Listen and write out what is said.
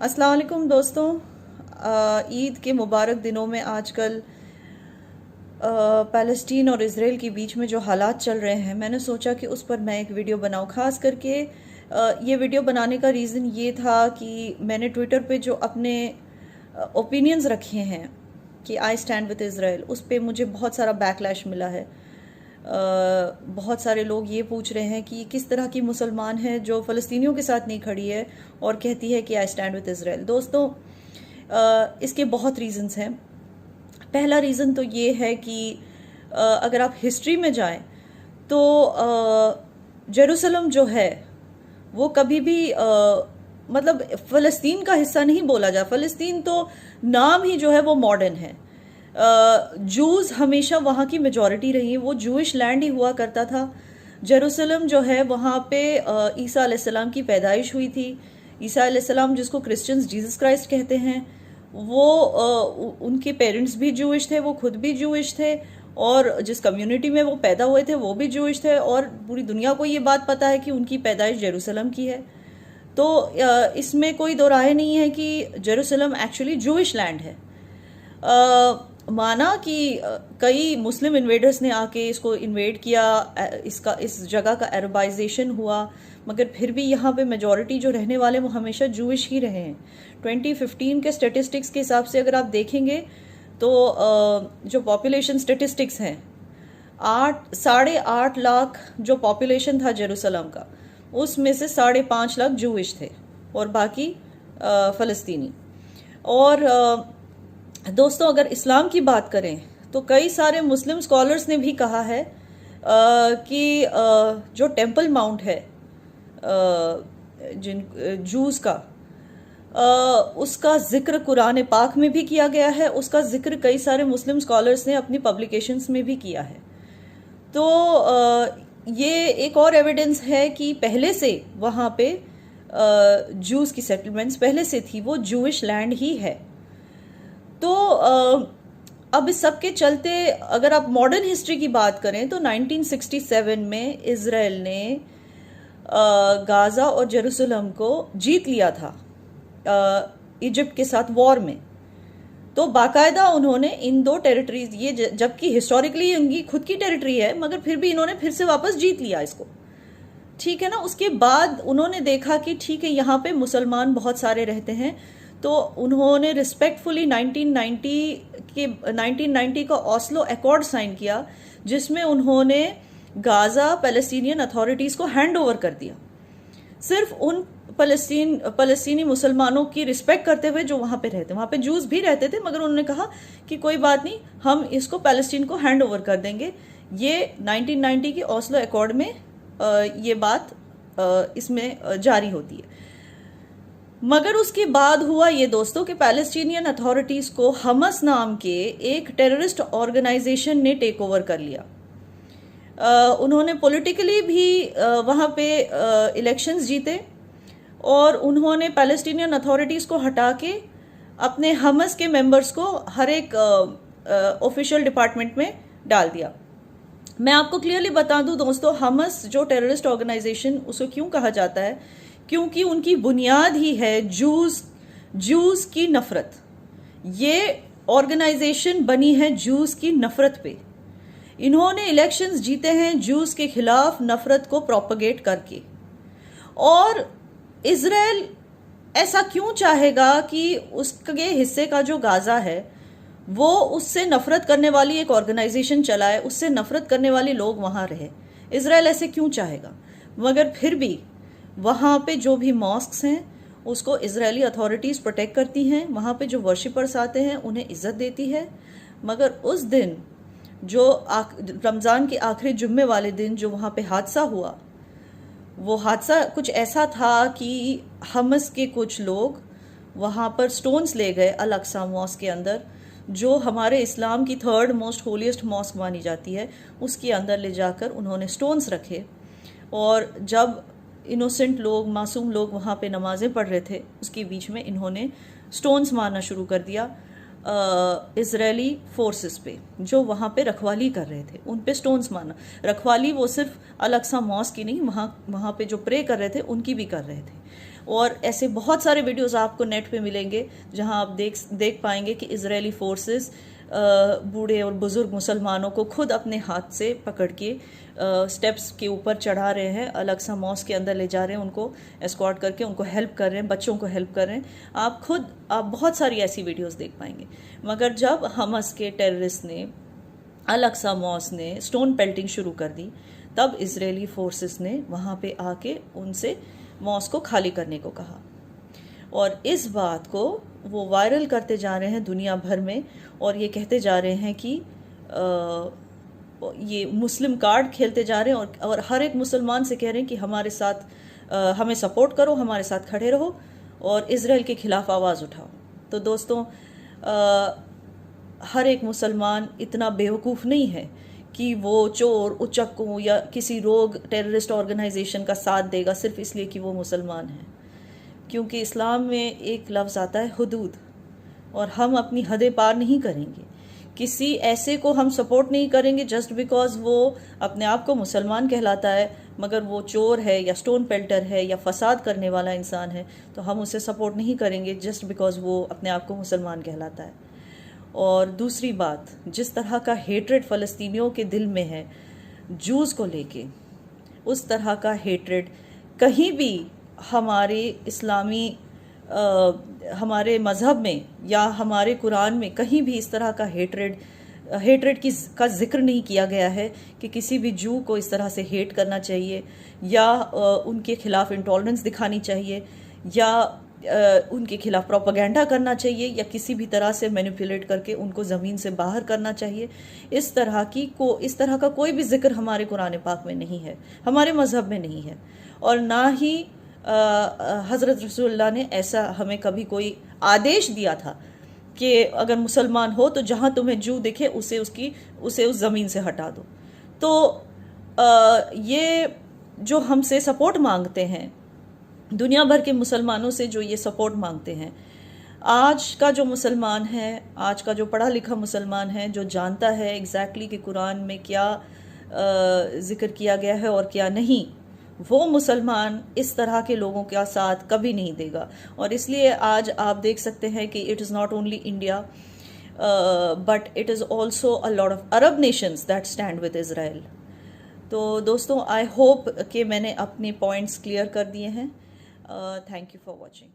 अस्सलाम वालेकुम दोस्तों। ईद के मुबारक दिनों में आजकल फ़लस्तीन और इज़राइल के बीच में जो हालात चल रहे हैं, मैंने सोचा कि उस पर मैं एक वीडियो बनाऊं। ख़ास करके ये वीडियो बनाने का रीज़न ये था कि मैंने ट्विटर पे जो अपने ओपिनियंस रखे हैं कि आई स्टैंड विद इज़राइल, उस पे मुझे बहुत सारा बैकलैश मिला है। बहुत सारे लोग ये पूछ रहे हैं कि किस तरह की मुसलमान है जो फ़लस्तीनियों के साथ नहीं खड़ी है और कहती है कि आई स्टैंड विद इज़राइल। दोस्तों, इसके बहुत रीज़न्स हैं। पहला रीज़न तो ये है कि अगर आप हिस्ट्री में जाएं तो जेरूसलम जो है वो कभी भी मतलब फ़लस्तीन का हिस्सा नहीं बोला जाए। फ़लस्तीन तो नाम ही जो है वो मॉडर्न है। जूस हमेशा वहाँ की मेजॉरिटी रही, वो जूइश लैंड ही हुआ करता था। जेरूसलम जो है वहाँ पे ईसा अलैहिस्सलाम की पैदाइश हुई थी। ईसा अलैहिस्सलाम जिसको क्रिश्चियंस जीसस क्राइस्ट कहते हैं, वो उनके पेरेंट्स भी जूइश थे, वो खुद भी जूइश थे, और जिस कम्युनिटी में वो पैदा हुए थे वो भी जूइश थे, और पूरी दुनिया को ये बात पता है कि उनकी पैदाइश जेरूसलम की है। तो इसमें कोई दो राय नहीं है कि जेरूसलम एक्चुअली जूइश लैंड है। माना कि कई मुस्लिम इन्वेडर्स ने आके इसको इन्वेड किया, इस जगह का अरबाइजेशन हुआ, मगर फिर भी यहाँ पे मेजॉरिटी जो रहने वाले वो हमेशा जूइश ही रहे हैं। 2015 के स्टेटिस्टिक्स के हिसाब से अगर आप देखेंगे तो जो पॉपुलेशन स्टेटिस्टिक्स हैं, 8.5 लाख जो पॉपुलेशन था जेरूसलम का, उसमें से 5.5 लाख जूइश थे और बाकी फ़लस्तीनी। और दोस्तों, अगर इस्लाम की बात करें तो कई सारे मुस्लिम स्कॉलर्स ने भी कहा है कि जो टेंपल माउंट है जिन जूस का, उसका जिक्र कुरान पाक में भी किया गया है, उसका जिक्र कई सारे मुस्लिम स्कॉलर्स ने अपनी पब्लिकेशंस में भी किया है। तो ये एक और एविडेंस है कि पहले से वहाँ पे जूस की सेटलमेंट्स पहले से थी, वो जूइश लैंड ही है। तो अब इस सब के चलते अगर आप मॉडर्न हिस्ट्री की बात करें तो 1967 में इज़राइल ने गाज़ा और जेरूसलम को जीत लिया था इजिप्ट के साथ वॉर में। तो बाकायदा उन्होंने इन दो टेरिटरीज, ये जबकि हिस्टोरिकली उनकी खुद की टेरिटरी है, मगर फिर भी इन्होंने फिर से वापस जीत लिया इसको, ठीक है ना। उसके बाद उन्होंने देखा कि ठीक है, यहाँ पे मुसलमान बहुत सारे रहते हैं, तो उन्होंने रिस्पेक्टफुली 1990 का ऑस्लो अकॉर्ड साइन किया, जिसमें उन्होंने गाज़ा पैलेस्टीनियन अथॉरिटीज़ को हैंड ओवर कर दिया, सिर्फ उन फ़लस्तीनी मुसलमानों की रिस्पेक्ट करते हुए जो वहाँ पे रहते। वहाँ पे जूस भी रहते थे, मगर उन्होंने कहा कि कोई बात नहीं, हम इसको पैलेस्टीन को हैंड ओवर कर देंगे। ये 1990 के ऑस्लो अकॉर्ड में ये बात इसमें जारी होती है। मगर उसके बाद हुआ ये दोस्तों कि पैलेस्टीनियन अथॉरिटीज़ को हमस नाम के एक टेररिस्ट ऑर्गेनाइजेशन ने टेक ओवर कर लिया। उन्होंने पॉलिटिकली भी वहाँ पे इलेक्शंस जीते, और उन्होंने पैलेस्टीनियन अथॉरिटीज़ को हटा के अपने हमस के मेंबर्स को हर एक ऑफिशियल डिपार्टमेंट में डाल दिया। मैं आपको क्लियरली बता दूं दोस्तों, हमस जो टेररिस्ट ऑर्गेनाइजेशन, उसको क्यों कहा जाता है, क्योंकि उनकी बुनियाद ही है जूस की नफरत। ये ऑर्गेनाइजेशन बनी है जूस की नफरत पे। इन्होंने इलेक्शंस जीते हैं जूस के खिलाफ नफरत को प्रोपगेट करके। और इज़राइल ऐसा क्यों चाहेगा कि उसके हिस्से का जो गाज़ा है वो उससे नफरत करने वाली एक ऑर्गेनाइजेशन चलाए, उससे नफरत करने वाले लोग वहाँ रहे? इज़राइल ऐसे क्यों चाहेगा? मगर फिर भी वहाँ पे जो भी मॉस्क्स हैं उसको इजरायली अथॉरिटीज़ प्रोटेक्ट करती हैं, वहाँ पे जो वर्शिपर्स आते हैं उन्हें इज्जत देती है। मगर उस दिन जो रमज़ान के आखिरी जुम्मे वाले दिन जो वहाँ पे हादसा हुआ, वो हादसा कुछ ऐसा था कि हमस के कुछ लोग वहाँ पर स्टोन्स ले गए अल अक्सा मॉस्क के अंदर, जो हमारे इस्लाम की 3rd मोस्ट होलीस्ट मॉस्क मानी जाती है, उसके अंदर ले जाकर उन्होंने स्टोन्स रखे। और जब इनोसेंट लोग, मासूम लोग वहाँ पे नमाज़ें पढ़ रहे थे, उसके बीच में इन्होंने स्टोन्स मारना शुरू कर दिया इजरायली फोर्सेस पे जो वहाँ पे रखवाली कर रहे थे, उन पे स्टोन्स मारना। रखवाली वो सिर्फ अल अक्सा मॉस्क की नहीं, वहाँ पे जो प्रे कर रहे थे उनकी भी कर रहे थे। और ऐसे बहुत सारे वीडियोस आपको नेट पे मिलेंगे जहां आप देख पाएंगे कि इजरायली फोर्सेस बूढ़े और बुजुर्ग मुसलमानों को खुद अपने हाथ से पकड़ के स्टेप्स के ऊपर चढ़ा रहे हैं, अलग सा मॉस्क के अंदर ले जा रहे हैं, उनको एस्कॉर्ट करके उनको हेल्प कर रहे हैं, बच्चों को हेल्प कर रहे हैं। आप बहुत सारी ऐसी वीडियोस देख पाएंगे। मगर जब हमस के टेररिस्ट ने, अलग सा मॉस ने स्टोन पेल्टिंग शुरू कर दी, तब इजरायली फोर्सेस ने वहाँ पे आके उनसे मॉस को खाली करने को कहा और इस बात को वो वायरल करते जा रहे हैं दुनिया भर में और ये कहते जा रहे हैं कि ये मुस्लिम कार्ड खेलते जा रहे हैं और हर एक मुसलमान से कह रहे हैं कि हमारे साथ हमें सपोर्ट करो, हमारे साथ खड़े रहो और इजराइल के खिलाफ आवाज़ उठाओ। तो दोस्तों, हर एक मुसलमान इतना बेवकूफ़ नहीं है कि वो चोर, उचक्कों या किसी रोग टेररिस्ट ऑर्गेनाइजेशन का साथ देगा सिर्फ इसलिए कि वो मुसलमान है। क्योंकि इस्लाम में एक लफ्ज़ आता है हुदूद, और हम अपनी हदें पार नहीं करेंगे। किसी ऐसे को हम सपोर्ट नहीं करेंगे जस्ट बिकॉज वो अपने आप को मुसलमान कहलाता है, मगर वो चोर है या स्टोन पेल्टर है या फसाद करने वाला इंसान है, तो हम उसे सपोर्ट नहीं करेंगे जस्ट बिकॉज वो अपने आप को मुसलमान कहलाता है। और दूसरी बात, जिस तरह का हेट्रेड फ़लस्तीनियों के दिल में है जूज़ को लेके, उस तरह का हेट्रेड कहीं भी हमारे इस्लामी हमारे मज़हब में या हमारे कुरान में कहीं भी इस तरह का हेट्रेड का जिक्र नहीं किया गया है कि किसी भी जू को इस तरह से हेट करना चाहिए या उनके खिलाफ इंटॉलरेंस दिखानी चाहिए या उनके खिलाफ प्रोपेगेंडा करना चाहिए या किसी भी तरह से मैनिपुलेट करके उनको ज़मीन से बाहर करना चाहिए। इस तरह का कोई भी जिक्र हमारे कुरान पाक में नहीं है, हमारे मज़हब में नहीं है, और ना ही हज़रत रसूलुल्लाह ने ऐसा हमें कभी कोई आदेश दिया था कि अगर मुसलमान हो तो जहाँ तुम्हें जू दिखे उसे उस ज़मीन से हटा दो। तो ये जो हमसे सपोर्ट मांगते हैं, दुनिया भर के मुसलमानों से जो ये सपोर्ट मांगते हैं, आज का जो मुसलमान है, आज का जो पढ़ा लिखा मुसलमान है, जो जानता है एग्जैक्टली कि कुरान में क्या जिक्र किया गया है और क्या नहीं, वो मुसलमान इस तरह के लोगों का साथ कभी नहीं देगा। और इसलिए आज आप देख सकते हैं कि it is not only India but it is also a lot of Arab Nations that stand with Israel. तो दोस्तों, आई होप कि मैंने अपने पॉइंट्स क्लियर कर दिए हैं। Thank you for watching.